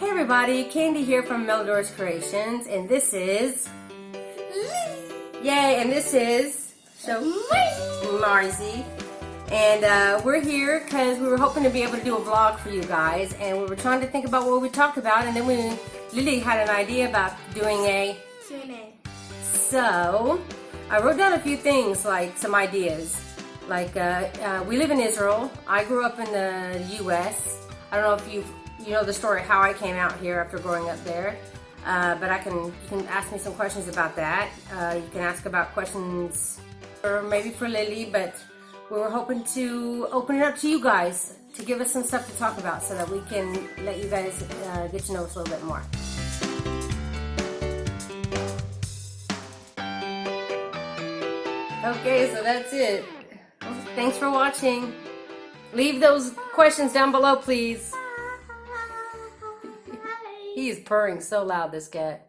Hey everybody, Candy here from Meladora's Creations, and this is Yay, and this is Marzi. And we're here because we were hoping to be able to do a vlog for you guys, and we were trying to think about what we talked about, and then Lily had an idea about doing a Q&A. So I wrote down a few things, like some ideas. Like we live in Israel. I grew up in the U.S. I don't know if you know the story how I came out here after growing up there, but you can ask me some questions about that. You can ask about questions, or maybe for Lily, but we were hoping to open it up to you guys to give us some stuff to talk about, so that we can let you guys get to know us a little bit more. Okay, so that's it. Thanks for watching. Leave those questions down below, please. He is purring so loud, this cat.